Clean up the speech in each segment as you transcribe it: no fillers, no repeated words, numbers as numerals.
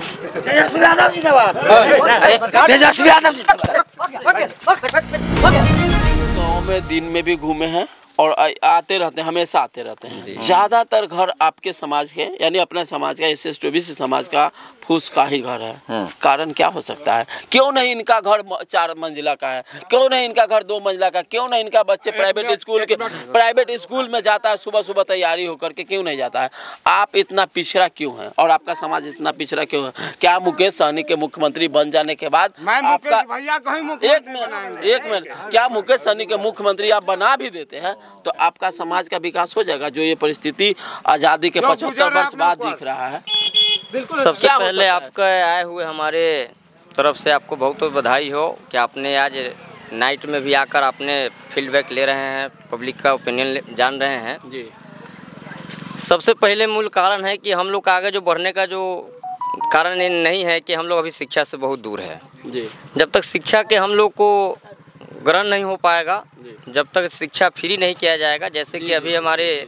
तेजस्वी यादव जिंदाबाद। तेजस्वी यादव गाँव में दिन में भी घूमे हैं और आते रहते हैं, हमेशा आते रहते हैं। ज़्यादातर घर आपके समाज के यानी अपने समाज का SC/OBC समाज का फूस का ही घर है। कारण क्या हो सकता है? क्यों नहीं इनका घर 4 मंजिला का है? क्यों नहीं इनका घर 2 मंजिला का? क्यों नहीं इनका बच्चे प्राइवेट स्कूल में जाता है, सुबह सुबह तैयारी होकर के क्यों नहीं जाता है? आप इतना पिछड़ा क्यों है और आपका समाज इतना पिछड़ा क्यों है? क्या मुकेश सहनी के मुख्यमंत्री बन जाने के बाद आपका एक मिनट क्या मुकेश सहनी के मुख्यमंत्री आप बना भी देते हैं तो आपका समाज का विकास हो जाएगा? जो ये परिस्थिति आज़ादी के 75 वर्ष बाद दिख रहा है। सबसे पहले आपका आए हुए हमारे तरफ से आपको बहुत बहुत बधाई हो कि आपने आज नाइट में भी आकर आपने फीडबैक ले रहे हैं, पब्लिक का ओपिनियन जान रहे हैं जी। सबसे पहले मूल कारण है कि हम लोग का आगे जो बढ़ने का जो कारण ये नहीं है कि हम लोग अभी शिक्षा से बहुत दूर है जी। जब तक शिक्षा के हम लोग को ग्रहण नहीं हो पाएगा, जब तक शिक्षा फ्री नहीं किया जाएगा, जैसे कि अभी हमारे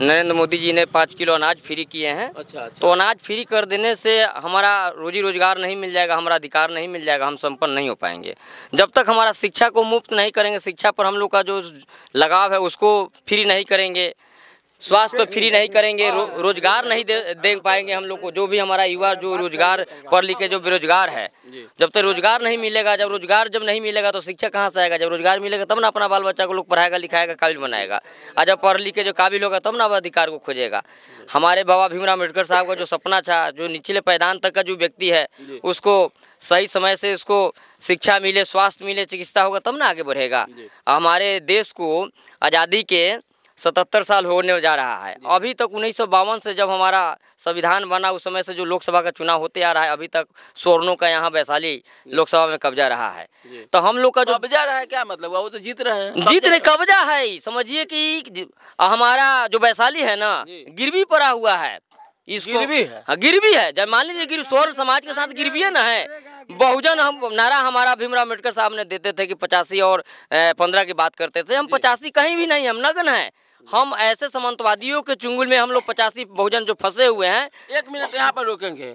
नरेंद्र मोदी जी ने 5 किलो अनाज फ्री किए हैं। अच्छा। तो अनाज फ्री कर देने से हमारा रोजी रोजगार नहीं मिल जाएगा, हमारा अधिकार नहीं मिल जाएगा, हम संपन्न नहीं हो पाएंगे। जब तक हमारा शिक्षा को मुफ्त नहीं करेंगे, शिक्षा पर हम लोग का जो लगाव है उसको फ्री नहीं करेंगे, स्वास्थ्य पर फ्री नहीं करेंगे, रोजगार नहीं दे पाएंगे हम लोग को। जो भी हमारा युवा जो रोजगार पढ़ लिख के जो बेरोजगार है, जब तक रोजगार नहीं मिलेगा, जब नहीं मिलेगा तो शिक्षा कहाँ से आएगा? जब रोजगार मिलेगा तब ना अपना बाल बच्चा को लोग पढ़ाएगा लिखाएगा, काबिल बनाएगा। और जब पढ़ लिख के जो काबिल होगा तब ना अधिकार को खोजेगा। हमारे बाबा भीमराव अम्बेडकर साहब का जो सपना था, जो निचले पैदान तक का जो व्यक्ति है उसको सही समय से उसको शिक्षा मिले, स्वास्थ्य मिले, चिकित्सा होगा तब ना आगे बढ़ेगा। हमारे देश को आज़ादी के 77 साल होने जा रहा है। अभी तक 1952 से जब हमारा संविधान बना उस समय से जो लोकसभा का चुनाव होते आ रहा है, अभी तक स्वर्णों का यहाँ वैशाली लोकसभा में कब्जा रहा है। तो हम लोग का जो कब्जा रहा है क्या मतलब? वो तो जीत रहे हैं। कब्जा है, समझिए कि हमारा जो वैशाली है ना गिरवी पड़ा हुआ है। इसको गिरवी है। जब मान लीजिए स्वर्ण समाज के साथ गिरवी है ना है बहुजन। हम नारा हमारा भीमराव अम्बेडकर साहब ने देते थे कि 85 और 15 की बात करते थे। हम 85 कहीं भी नहीं, हम नग्न हैं। हम ऐसे सामंतवादियों के चुंगल में हम लोग 85 बहुजन जो फंसे हुए हैं। 1 मिनट यहाँ पर रोकेंगे।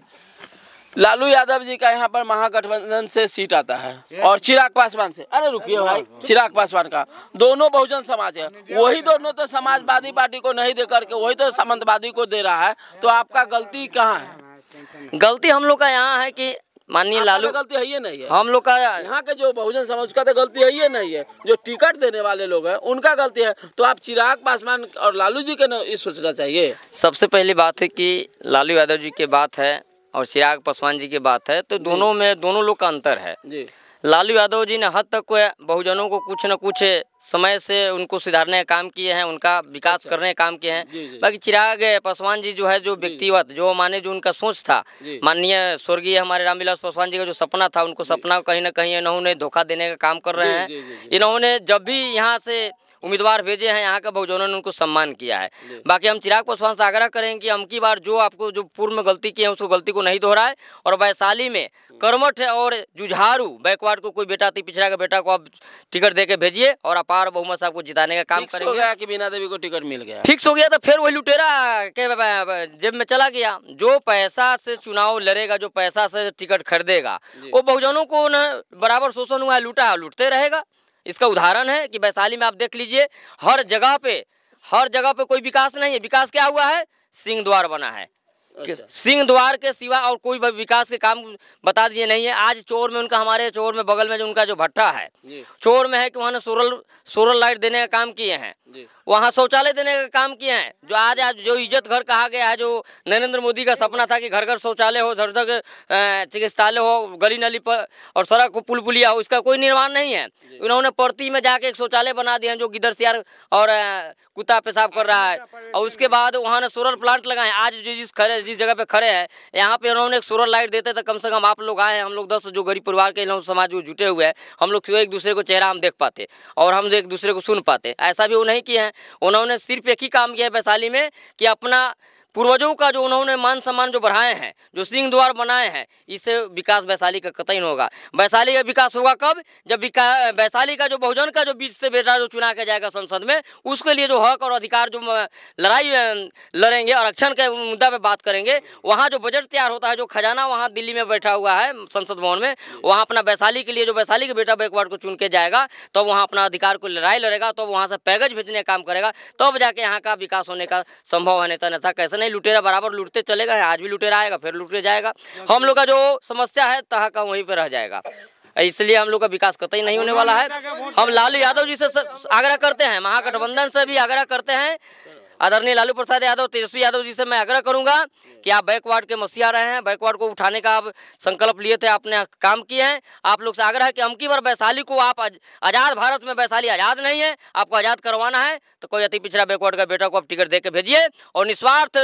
लालू यादव जी का यहाँ पर महागठबंधन से सीट आता है और चिराग पासवान से, अरे रुकिए भाई, चिराग पासवान का दोनों बहुजन समाज है। वही दोनों तो समाजवादी पार्टी को नहीं दे करके वही तो सामंतवादी को दे रहा है। तो आपका गलती कहाँ है? गलती हम लोग का यहाँ है कि माननीय लालू गलती है ये नहीं है। हम लोग का यहाँ के जो बहुजन समाज का तो गलती है ये नहीं है, जो टिकट देने वाले लोग हैं उनका गलती है। तो आप चिराग पासवान और लालू जी के ये सोचना चाहिए। सबसे पहली बात है कि लालू यादव जी की बात है और चिराग पासवान जी की बात है, तो दोनों लोग का अंतर है जी। लालू यादव जी ने हद तक बहुजनों को कुछ न कुछ समय से उनको सुधारने का काम किए हैं, उनका विकास करने का काम किए हैं। बाकी चिराग पासवान जी जो है जो व्यक्तिगत जो माने जो उनका सोच था, माननीय स्वर्गीय हमारे रामविलास पासवान जी का जो सपना था, उनको सपना कहीं ना कहीं इन्होंने धोखा देने का काम कर रहे हैं। इन्होंने जब भी यहाँ से उम्मीदवार भेजे हैं, यहाँ का बहुजनों ने उनको सम्मान किया है। बाकी हम चिराग पासवान से आग्रह करें कि अबकी बार जो आपको जो पूर्व में गलती की है उसको गलती को नहीं दोहराए और वैशाली में कर्मठ और जुझारू बैकवर्ड को कोई बेटा पिछड़ा का बेटा को आप टिकट दे के भेजिए और अपार बहुमत साहब को जिताने का काम करेंगे। हो गया कि बीना देवी को टिकट मिल गया, फिक्स हो गया तो फिर वही लुटेरा के जेब में चला गया। जो पैसा से चुनाव लड़ेगा, जो पैसा से टिकट खरीदेगा, वो बहुजनों को न बराबर शोषण हुआ है, लुटते रहेगा। इसका उदाहरण है कि वैशाली में आप देख लीजिए, हर जगह पे कोई विकास नहीं है। विकास क्या हुआ है? सिंह द्वार बना है। सिंह द्वार के सिवा और कोई विकास के काम बता दिए नहीं है। आज चोर में उनका, हमारे चोर में बगल में जो उनका जो भट्टा है, चोर में है कि वहाँ सोलर लाइट देने का काम किए हैं, वहाँ शौचालय देने का काम किए हैं। जो आज जो इज्जत घर कहा गया है, जो नरेंद्र मोदी का सपना था कि घर घर शौचालय हो, घर घर चिकित्सालय हो, गली नली पर और सड़क हो, पुल पुलिया हो, इसका कोई निर्माण नहीं है। उन्होंने परती में जाके एक शौचालय बना दिया जो गिद्दर सियार और कुत्ता पेशाब कर रहा है। और उसके बाद वहाँ ने सोलर प्लांट लगाए। आज जिस जगह पे खड़े हैं, यहाँ पे उन्होंने एक सोलर लाइट देते थे। कम से कम आप लोग आए हैं, हम लोग 10 जो गरीब परिवार के समाज जो जुटे हुए हैं, हम लोग एक दूसरे को चेहरा हम देख पाते और हम एक दूसरे को सुन पाते। ऐसा भी वो नहीं किए हैं। उन्होंने सिर्फ एक ही काम किया है वैशाली में कि अपना पूर्वजों का जो उन्होंने मान सम्मान जो बढ़ाए हैं, जो सिंह द्वार बनाए हैं, इससे विकास वैशाली का कतई नहीं होगा। वैशाली का विकास होगा कब? जब वैशाली का जो बहुजन का जो बीच से बेटा जो चुना के जाएगा संसद में, उसके लिए जो हक और अधिकार जो लड़ाई लड़ेंगे, आरक्षण के मुद्दा पे बात करेंगे, वहाँ जो बजट तैयार होता है, जो खजाना वहाँ दिल्ली में बैठा हुआ है संसद भवन में, वहाँ अपना वैशाली के लिए जो वैशाली के बेटा बैकवर्ड को चुन के जाएगा, तो वहाँ अपना अधिकार को लड़ाई लड़ेगा, तो वहाँ से पैकेज भेजने का काम करेगा, तब जाके यहाँ का विकास होने का संभव है। नेता नेता कैसे नहीं, लुटेरा बराबर लूटते चलेगा, आज भी लुटेरा आएगा, फिर लुटे जाएगा। हम लोग का जो समस्या है तहाँ का वहीं पर रह जाएगा, इसलिए हम लोग का विकास कतई नहीं होने वाला है। हम लालू यादव जी से आग्रह करते हैं, महागठबंधन से भी आग्रह करते हैं, आदरणीय लालू प्रसाद यादव, तेजस्वी यादव जी से मैं आग्रह करूंगा कि आप बैकवर्ड के मसीहा रहे हैं, बैकवर्ड को उठाने का आप संकल्प लिए थे, आपने काम किए हैं। आप लोग से आग्रह है कि अमकी बार वैशाली को आप आज़ाद भारत में, वैशाली आज़ाद नहीं है, आपको आज़ाद करवाना है तो कोई अति पिछड़ा बैकवर्ड का बेटा को आप टिकट दे के भेजिए, और निस्वार्थ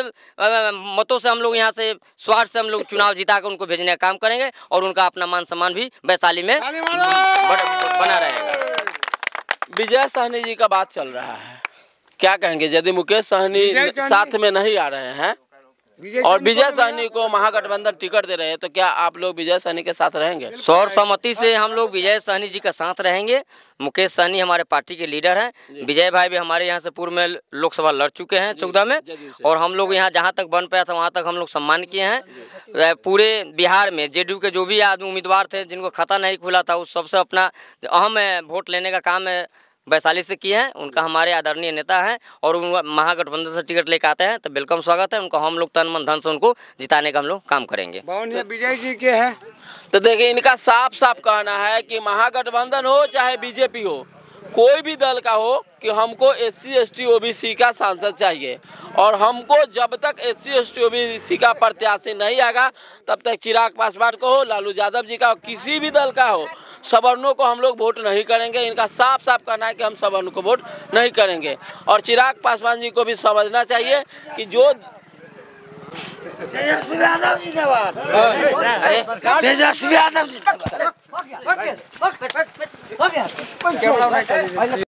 मतों से हम लोग यहाँ से स्वार्थ से हम लोग चुनाव जिता कर उनको भेजने का काम करेंगे, और उनका अपना मान सम्मान भी वैशाली में बना रहेगा। विजय सहनी जी का बात चल रहा है, क्या कहेंगे? यदि मुकेश सहनी साथ में नहीं आ रहे हैं और विजय सहनी को महागठबंधन टिकट दे रहे हैं, तो क्या आप लोग विजय सहनी के साथ रहेंगे? सर्वसम्मति से हम लोग विजय सहनी जी का साथ रहेंगे। मुकेश सहनी हमारे पार्टी के लीडर हैं, विजय भाई भी हमारे यहाँ से पूर्व में लोकसभा लड़ चुके हैं 14 में, और हम लोग यहाँ जहाँ तक बन पाया था वहाँ तक हम लोग सम्मान किए हैं। पूरे बिहार में जेडीयू के जो भी उम्मीदवार थे जिनको खाता नहीं खुला था, उस सबसे अपना अहम वोट लेने का काम वैशाली से किए हैं। उनका हमारे आदरणीय नेता हैं, और महागठबंधन से टिकट लेकर आते हैं तो वेलकम स्वागत है, उनको हम लोग तन मन धन से उनको जिताने का हम लोग काम करेंगे। विजय जी के हैं तो देखिए, इनका साफ साफ कहना है कि महागठबंधन हो चाहे बीजेपी हो, कोई भी दल का हो, कि हमको SC ST OBC का सांसद चाहिए, और हमको जब तक SC ST OBC का प्रत्याशी नहीं आएगा तब तक चिराग पासवान को हो, लालू यादव जी का हो, किसी भी दल का हो, सवर्णों को हम लोग वोट नहीं करेंगे। इनका साफ साफ कहना है कि हम सवर्णों को वोट नहीं करेंगे, और चिराग पासवान जी को भी समझना चाहिए कि जो तेजस्वी यादव जी से बात, तेजस्वी यादव जी